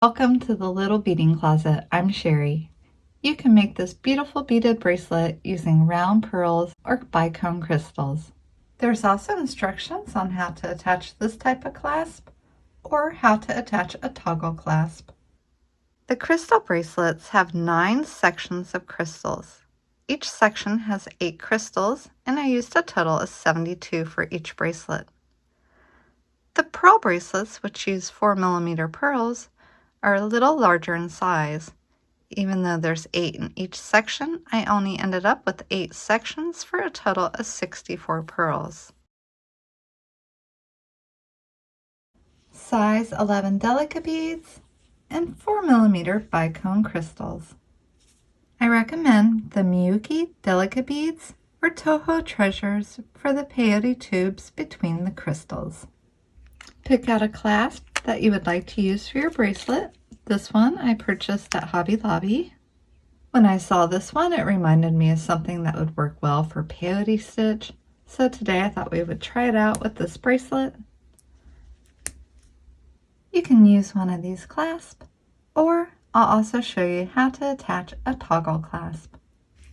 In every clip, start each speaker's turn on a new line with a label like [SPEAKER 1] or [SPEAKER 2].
[SPEAKER 1] Welcome to the Little Beading Closet. I'm Sherry. You can make this beautiful beaded bracelet using round pearls or bicone crystals. There's also instructions on how to attach this type of clasp or how to attach a toggle clasp. The crystal bracelets have 9 sections of crystals. Each section has 8 crystals, and I used a total of 72 for each bracelet. The pearl bracelets, which use 4mm pearls, are a little larger in size. Even though there's 8 in each section, I only ended up with 8 sections for a total of 64 pearls. Size 11 delica beads and 4mm bicone crystals. I recommend the Miyuki delica beads or Toho treasures for the peyote tubes between the crystals. Pick out a clasp that you would like to use for your bracelet. This one I purchased at Hobby Lobby. When I saw this one, it reminded me of something that would work well for peyote stitch. So today I thought we would try it out with this bracelet. You can use one of these clasps, or I'll also show you how to attach a toggle clasp.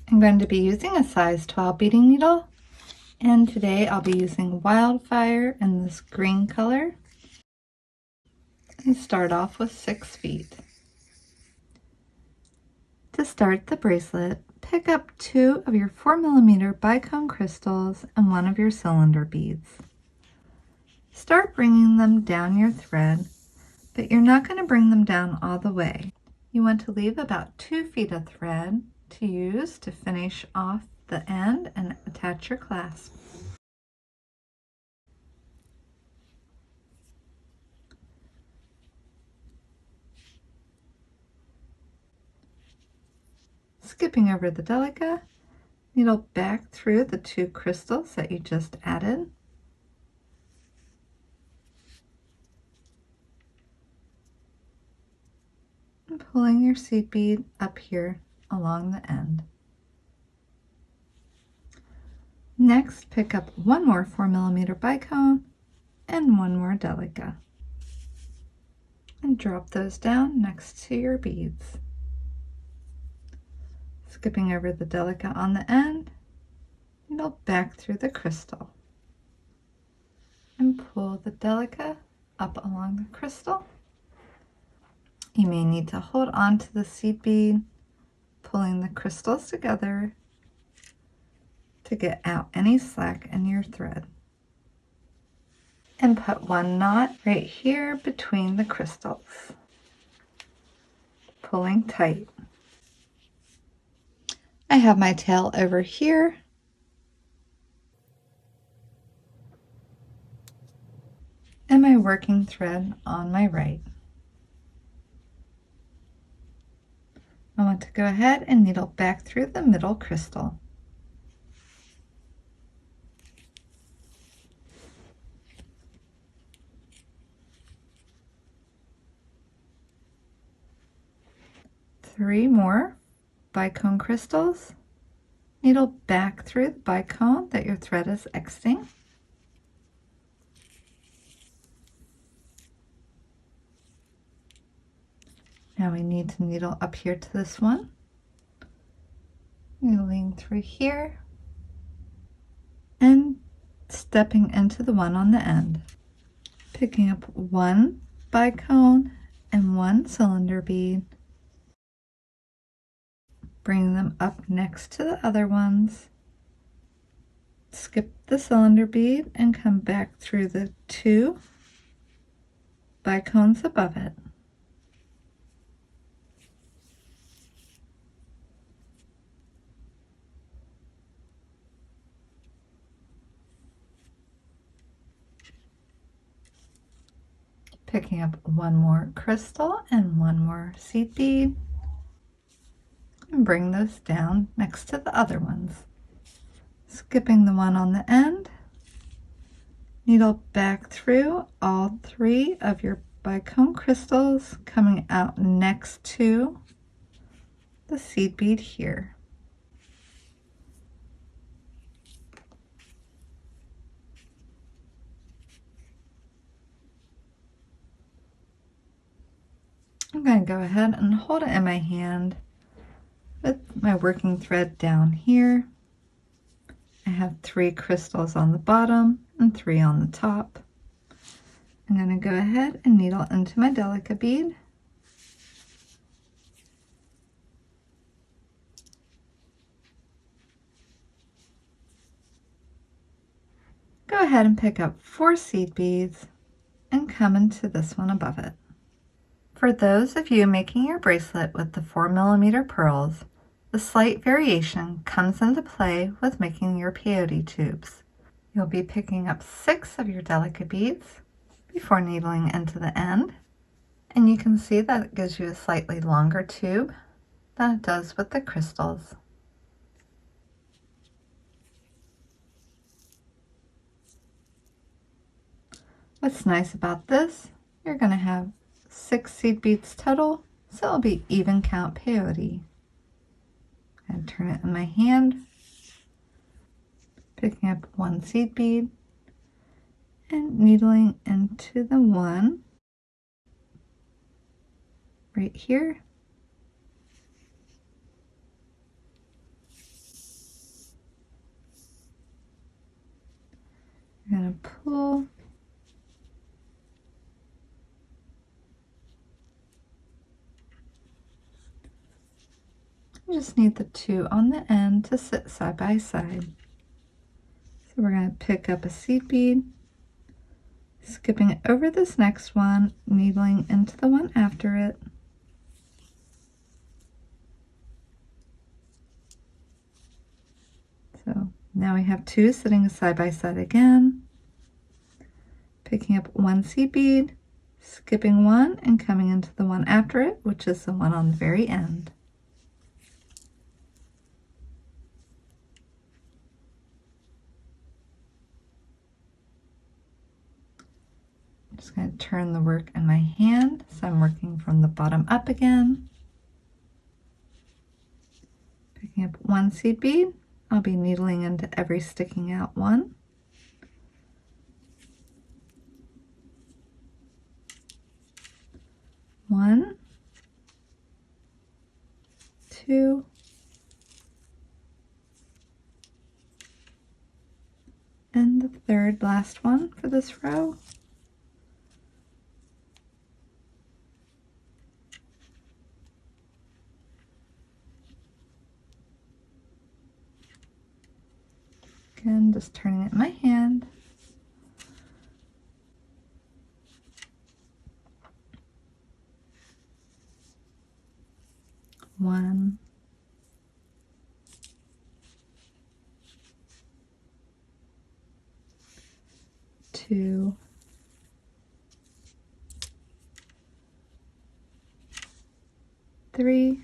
[SPEAKER 1] I'm going to be using a size 12 beading needle, and today I'll be using Wildfire in this green color. And start off with 6 feet. To start the bracelet, pick up 2 of your 4mm bicone crystals and 1 of your cylinder beads. Start bringing them down your thread, but you're not going to bring them down all the way. You want to leave about 2 feet of thread to use to finish off the end and attach your clasp. Skipping over the delica, needle back through the 2 crystals that you just added. And pulling your seed bead up here along the end. Next, pick up 1 more 4mm bicone and 1 more delica. And drop those down next to your beads. Skipping over the delica on the end, needle back through the crystal. And pull the delica up along the crystal. You may need to hold on to the seed bead, pulling the crystals together to get out any slack in your thread. And put 1 knot right here between the crystals, pulling tight. I have my tail over here, and my working thread on my right. I want to go ahead and needle back through the middle crystal. Three more bicone crystals. Needle back through the bicone that your thread is exiting. Now we need to needle up here to this one. Needling through here and stepping into the one on the end. Picking up 1 bicone and 1 cylinder bead. Bring them up next to the other ones. Skip the cylinder bead and come back through the 2 bicones above it. Picking up 1 more crystal and 1 more seed bead, and bring those down next to the other ones. Skipping the one on the end, needle back through all 3 of your bicone crystals, coming out next to the seed bead here. I'm going to go ahead and hold it in my hand with my working thread down here. I have 3 crystals on the bottom and 3 on the top. I'm going to go ahead and needle into my delica bead. Go ahead and pick up 4 seed beads and come into this one above it. For those of you making your bracelet with the 4mm pearls, the slight variation comes into play with making your peyote tubes. You'll be picking up 6 of your delica beads before needling into the end, and you can see that it gives you a slightly longer tube than it does with the crystals. What's nice about this, you're going to have 6 seed beads total, so it'll be even count peyote. And turn it in my hand, picking up 1 seed bead and needling into the one right here. You're going to pull you just need the 2 on the end to sit side by side. So we're going to pick up a seed bead, skipping over this next one, needling into the one after it. So now we have 2 sitting side by side again, picking up 1 seed bead, skipping 1 and coming into the one after it, which is the one on the very end. I'm just going to turn the work in my hand, so I'm working from the bottom up again. Picking up 1 seed bead, I'll be needling into every sticking out one. One, 2, and the third last one for this row. Again, just turning it in my hand. One, 2, 3,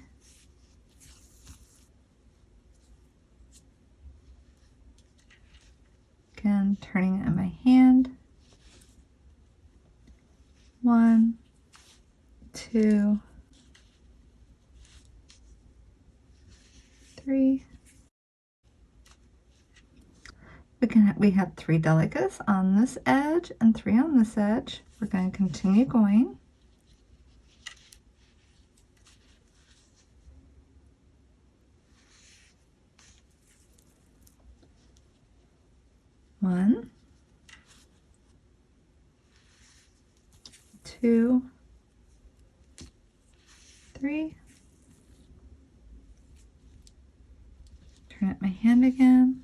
[SPEAKER 1] again, turning it in my hand. 1, 2, 3. We have 3 delicas on this edge and 3 on this edge. We're going to continue going. One, 2, 3. Turn it in my hand again.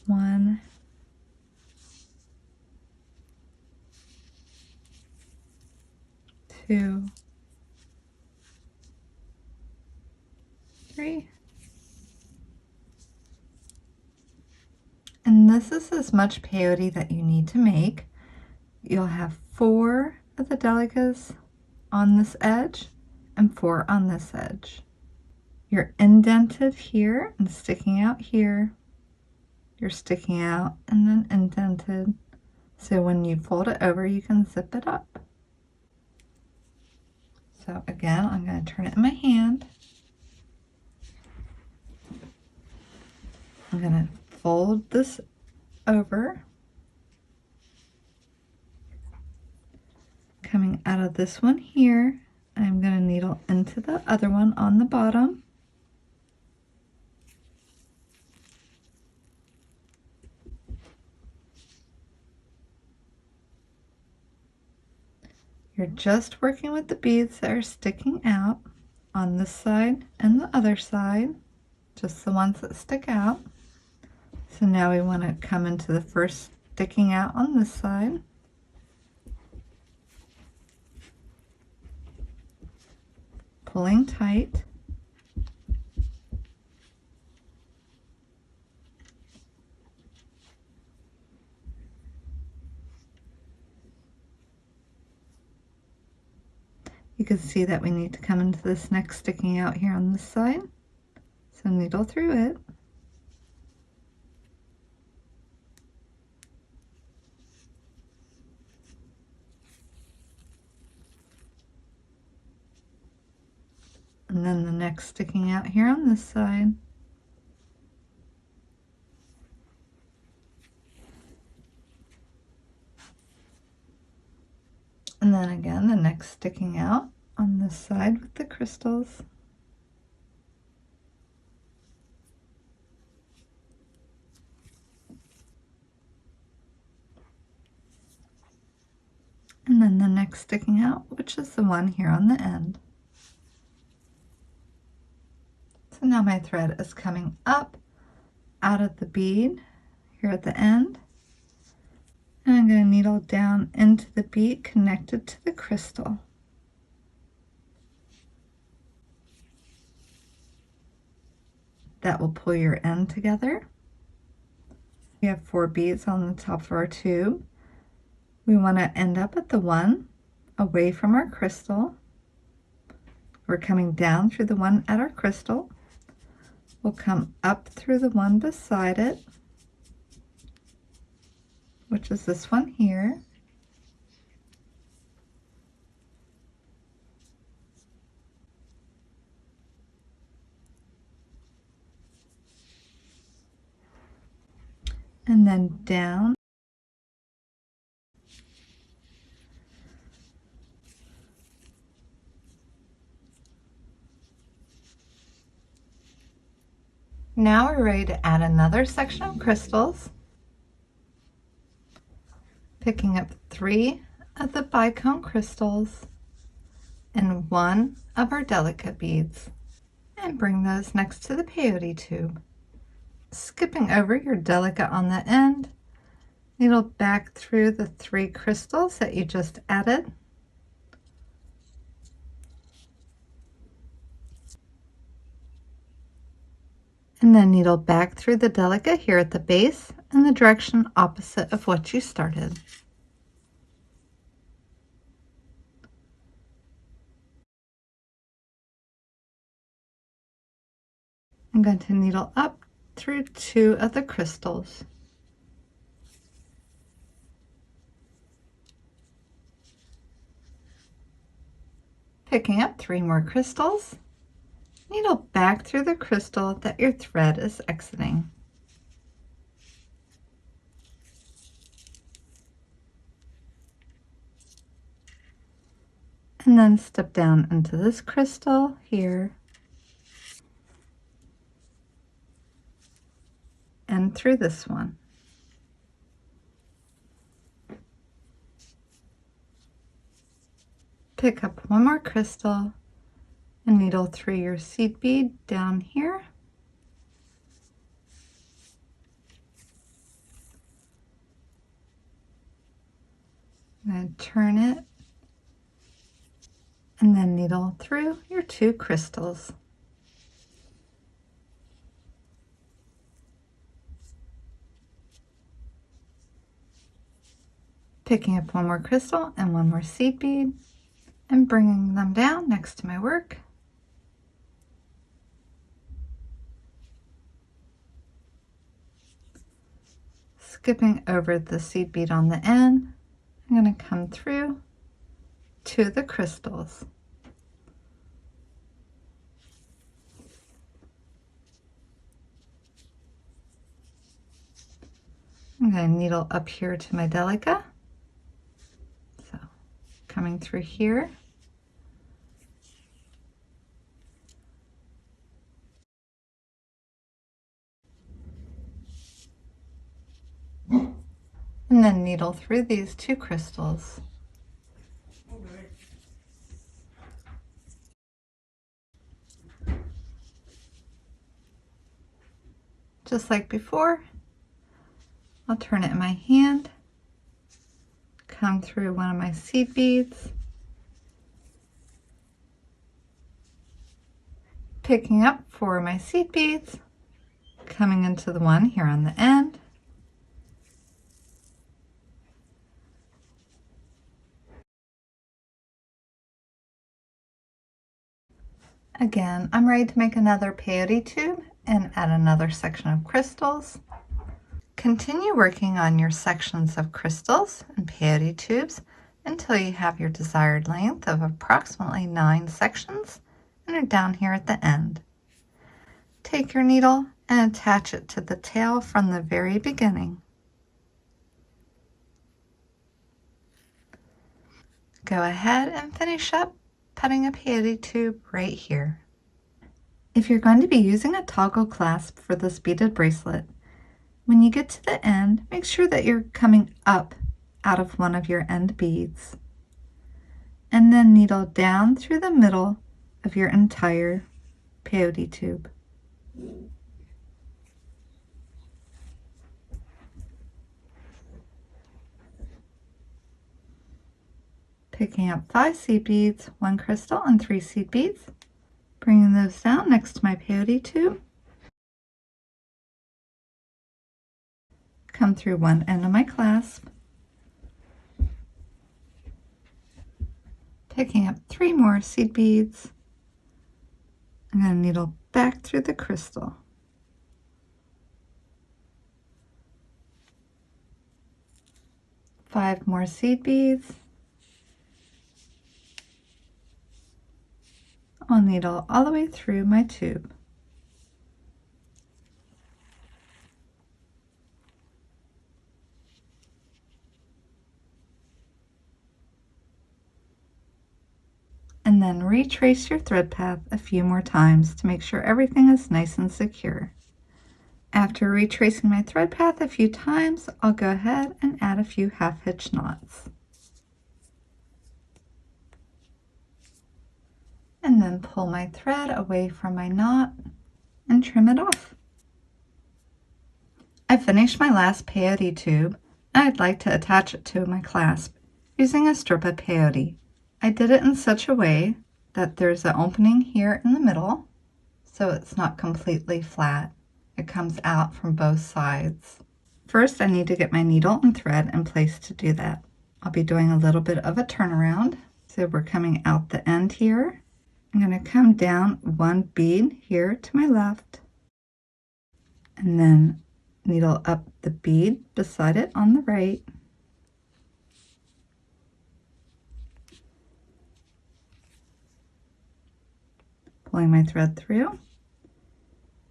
[SPEAKER 1] 1, 2, 3. And this is as much peyote that you need to make. You'll have 4 of the delicas on this edge and 4 on this edge. You're indented here and sticking out here. You're sticking out and then indented. So when you fold it over, you can zip it up. So again, I'm going to turn it in my hand. I'm going to fold this over Coming out of this one here, I'm going to needle into the other one on the bottom. You're just working with the beads that are sticking out on this side and the other side, just the ones that stick out. So now we want to come into the first sticking out on this side. Pulling tight. You can see that we need to come into this next sticking out here on this side. So needle through it. And then the next sticking out here on this side. And then again, the next sticking out on this side with the crystals. And then the next sticking out, which is the one here on the end. So now my thread is coming up out of the bead here at the end. And I'm going to needle down into the bead connected to the crystal. That will pull your end together. We have 4 beads on the top of our tube. We want to end up at the one away from our crystal. We're coming down through the one at our crystal. We'll come up through the one beside it, which is this one here. And then down. Now we're ready to add another section of crystals. Picking up 3 of the bicone crystals and 1 of our delica beads, and bring those next to the peyote tube. Skipping over your delica on the end, needle back through the 3 crystals that you just added. And then needle back through the delica here at the base in the direction opposite of what you started. I'm going to needle up through 2 of the crystals. Picking up 3 more crystals, needle back through the crystal that your thread is exiting. And then step down into this crystal here and through this one. Pick up 1 more crystal and needle through your seed bead down here. I'm going to turn it and then needle through your 2 crystals. Picking up 1 more crystal and 1 more seed bead and bringing them down next to my work. Skipping over the seed bead on the end, I'm going to come through to the crystals. I'm going to needle up here to my delica. So coming through here. And then needle through these 2 crystals. Just like before, I'll turn it in my hand, come through one of my seed beads, picking up 4 of my seed beads, coming into the one here on the end, again, I'm ready to make another peyote tube and add another section of crystals. Continue working on your sections of crystals and peyote tubes until you have your desired length of approximately 9 sections and are down here at the end. Take your needle and attach it to the tail from the very beginning. Go ahead and finish up putting a peyote tube right here. If you're going to be using a toggle clasp for this beaded bracelet, when you get to the end, make sure that you're coming up out of one of your end beads, and then needle down through the middle of your entire peyote tube. Picking up 5 seed beads, 1 crystal, and 3 seed beads, bringing those down next to my peyote tube. Come through one end of my clasp, picking up 3 more seed beads. I'm going to needle back through the crystal. Five more seed beads. I'll needle all the way through my tube. And then retrace your thread path a few more times to make sure everything is nice and secure. After retracing my thread path a few times, I'll go ahead and add a few half hitch knots. And then pull my thread away from my knot and trim it off. I finished my last peyote tube and I'd like to attach it to my clasp using a strip of peyote. I did it in such a way that there's an opening here in the middle, so it's not completely flat. It comes out from both sides. First, I need to get my needle and thread in place to do that. I'll be doing a little bit of a turnaround. So we're coming out the end here. I'm going to come down 1 bead here to my left, and then needle up the bead beside it on the right. Pulling my thread through,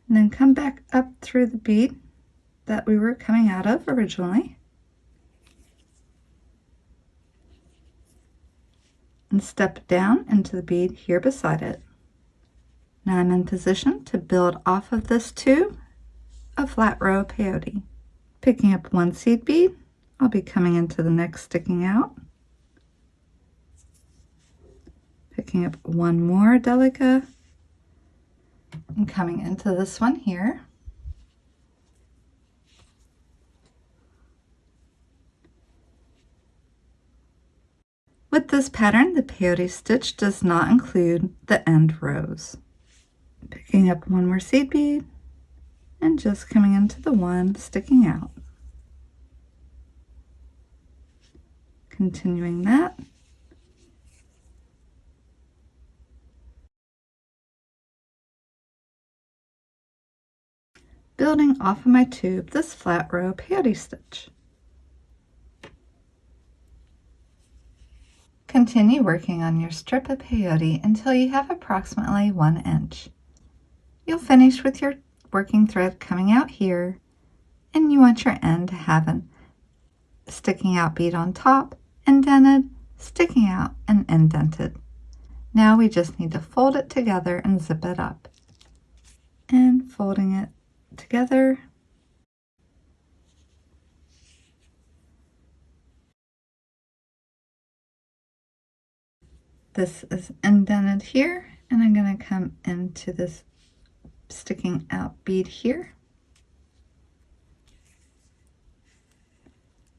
[SPEAKER 1] and then come back up through the bead that we were coming out of originally, and step down into the bead here beside it. Now I'm in position to build off of this tube a flat row of peyote. Picking up 1 seed bead, I'll be coming into the next sticking out, picking up 1 more delica, and coming into this one here. With this pattern, the peyote stitch does not include the end rows. Picking up 1 more seed bead and just coming into the one sticking out. Continuing that. Building off of my tube this flat row peyote stitch. Continue working on your strip of peyote until you have approximately 1 inch. You'll finish with your working thread coming out here, and you want your end to have a sticking out bead on top, indented, sticking out and indented. Now we just need to fold it together and zip it up. And folding it together. This is indented here, and I'm going to come into this sticking out bead here.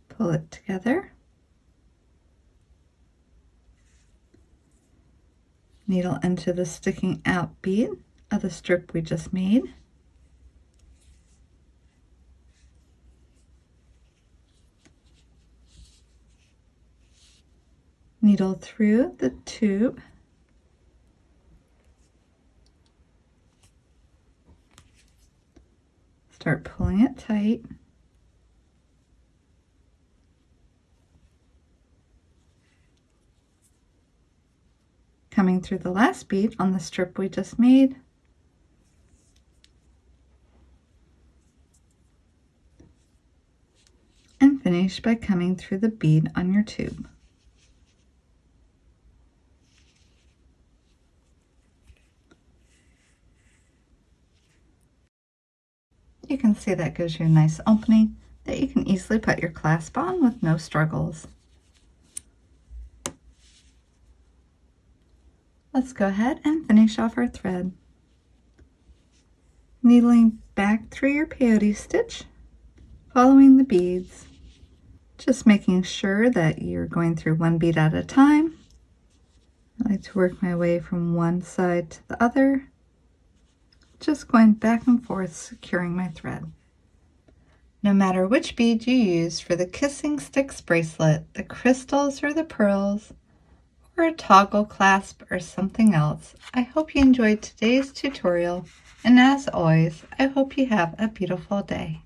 [SPEAKER 1] Pull it together. Needle into the sticking out bead of the strip we just made. Needle through the tube. Start pulling it tight. Coming through the last bead on the strip we just made. And finish by coming through the bead on your tube. You can see that gives you a nice opening that you can easily put your clasp on with no struggles. Let's go ahead and finish off our thread. Needling back through your peyote stitch, following the beads, just making sure that you're going through one bead at a time. I like to work my way from one side to the other, just going back and forth, securing my thread. No matter which bead you use for the Kissing Sticks bracelet, the crystals or the pearls, or a toggle clasp or something else, I hope you enjoyed today's tutorial, and as always, I hope you have a beautiful day.